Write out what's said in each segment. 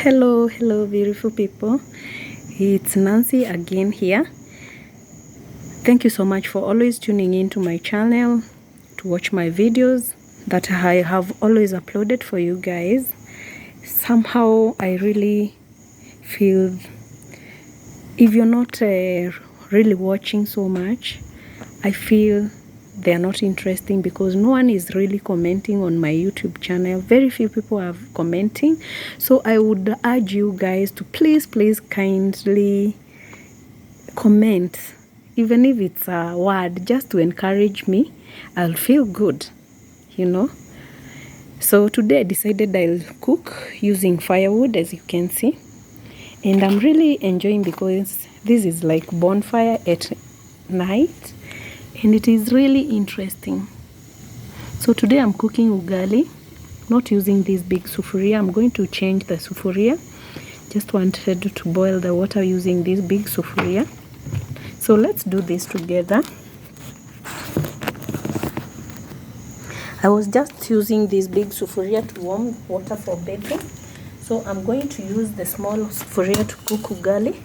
Hello beautiful people, it's Nancy again here. Thank you so much for always tuning in to my channel to watch my videos that I have always uploaded for you guys. Somehow I really feel if you're not really watching so much, I feel they are not interesting because no one is really commenting on my YouTube channel. Very few people are commenting, so I would urge you guys to please kindly comment, even if it's a word, just to encourage me. I'll feel good, you know. So today I decided I'll cook using firewood, as you can see, and I'm really enjoying because this is like bonfire at night and it is really interesting. So today I'm cooking ugali, not using this big sufuria. I'm going to change the sufuria. Just wanted to boil the water using this big sufuria. So let's do this together. I was just using this big sufuria to warm water for bathing. So I'm going to use the small sufuria to cook ugali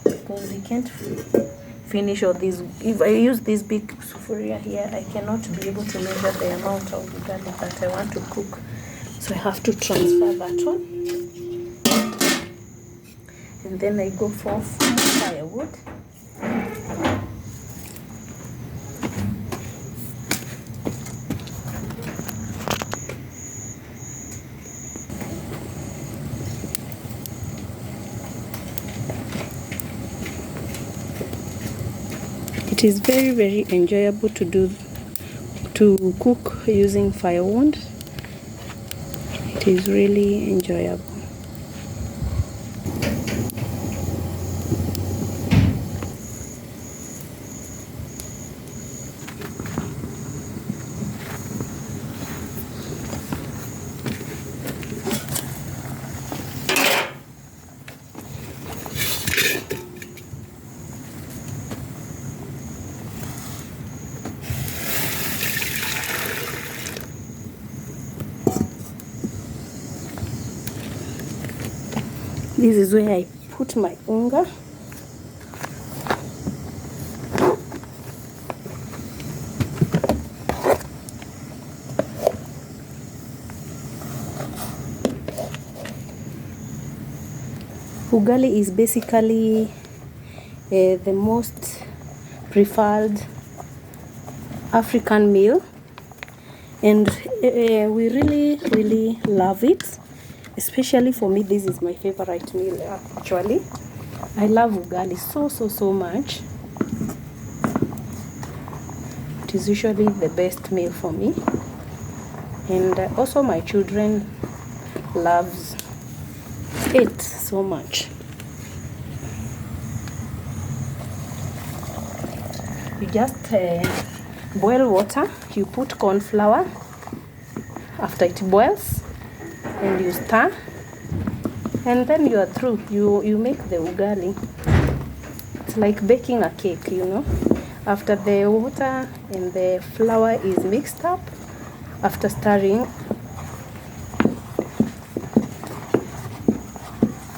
because we can't finish all this. If I use this big sufuria here, I cannot be able to measure the amount of ugali that I want to cook. So I have to transfer that one. And then I go for firewood. It is very enjoyable to cook using firewood. It is really enjoyable. This is where I put my unga. Ugali is basically the most preferred African meal, and we really love it. Especially for me, this is my favorite meal actually. I love ugali so much. It is usually the best meal for me, and also my children loves it so much. You just boil water, you put corn flour. After it boils, and you stir, and then you are through. You make the ugali. It's like baking a cake, you know. After the water and the flour is mixed up, after stirring,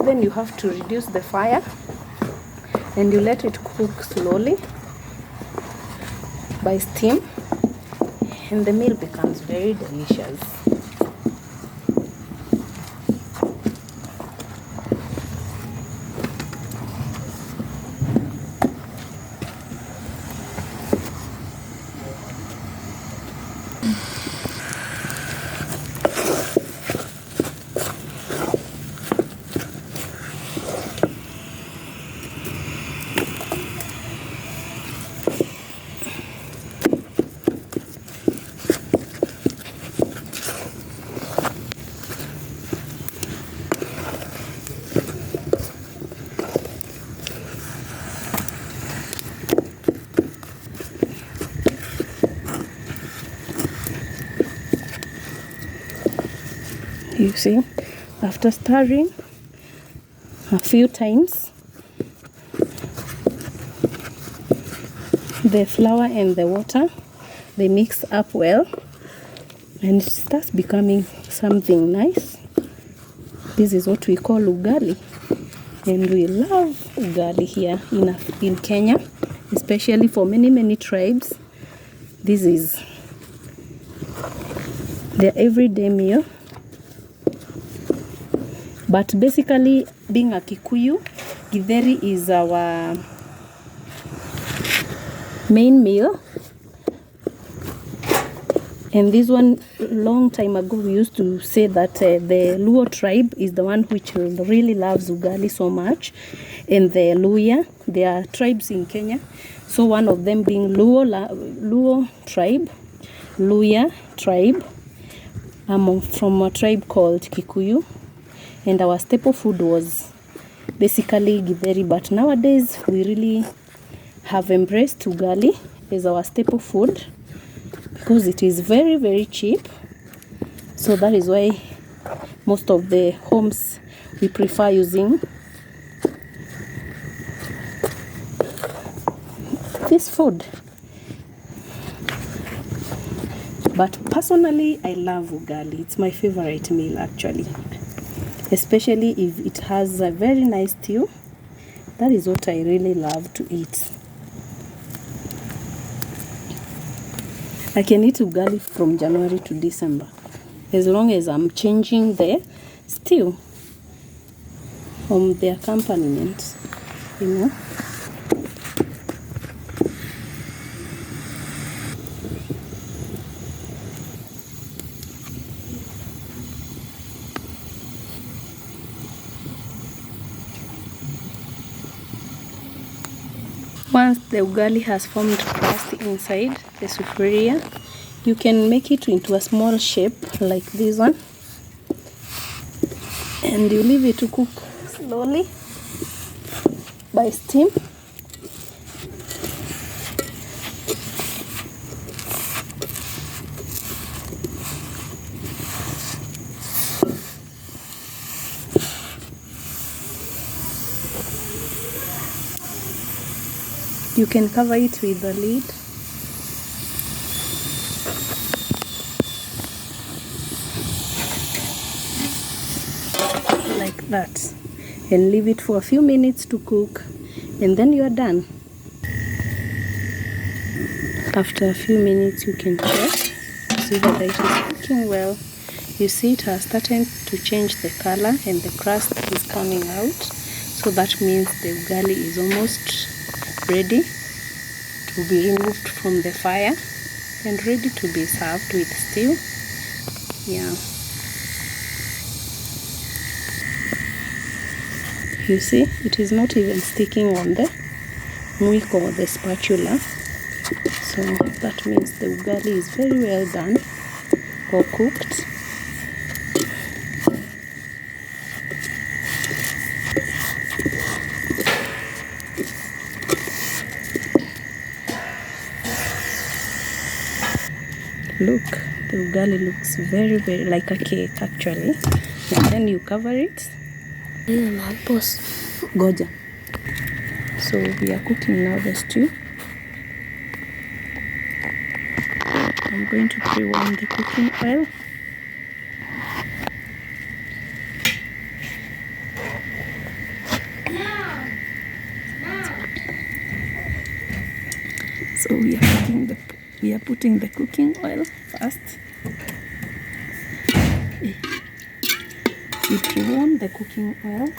then you have to reduce the fire and you let it cook slowly by steam, and the meal becomes very delicious. You see, after stirring a few times, the flour and the water, they mix up well and it starts becoming something nice. This is what we call ugali, and we love ugali here in Kenya, especially for many tribes. This is their everyday meal. But basically, being a Kikuyu, githeri is our main meal. And this one, long time ago, we used to say that the Luo tribe is the one which really loves ugali so much. And the Luya, there are tribes in Kenya. So one of them being Luo tribe, Luya tribe. I'm from a tribe called Kikuyu. And our staple food was basically githeri. But nowadays, we really have embraced ugali as our staple food, because it is very cheap. So that is why most of the homes we prefer using this food. But personally, I love ugali. It's my favorite meal actually, especially if it has a very nice stew. That is what I really love to eat. I can eat ugali from January to December, as long as I'm changing the stew from the accompaniment, you know. Once the ugali has formed crust inside the sufuria, you can make it into a small shape like this one, and you leave it to cook slowly by steam. You can cover it with the lid. Like that, and leave it for a few minutes to cook, and then you are done. After a few minutes, you can check, see whether it is cooking well. You see it has started to change the color and the crust is coming out, so that means the ugali is almost ready to be removed from the fire and ready to be served with stew. Yeah, you see, it is not even sticking on the mwiko or the spatula, so that means the ugali is very well done or cooked. Look, the ugali looks very like a cake actually. And then you cover it. Goja. So we are cooking now the stew. I'm going to pre-warm the cooking oil. So we are putting the cooking oil first. We pre-warm the cooking oil.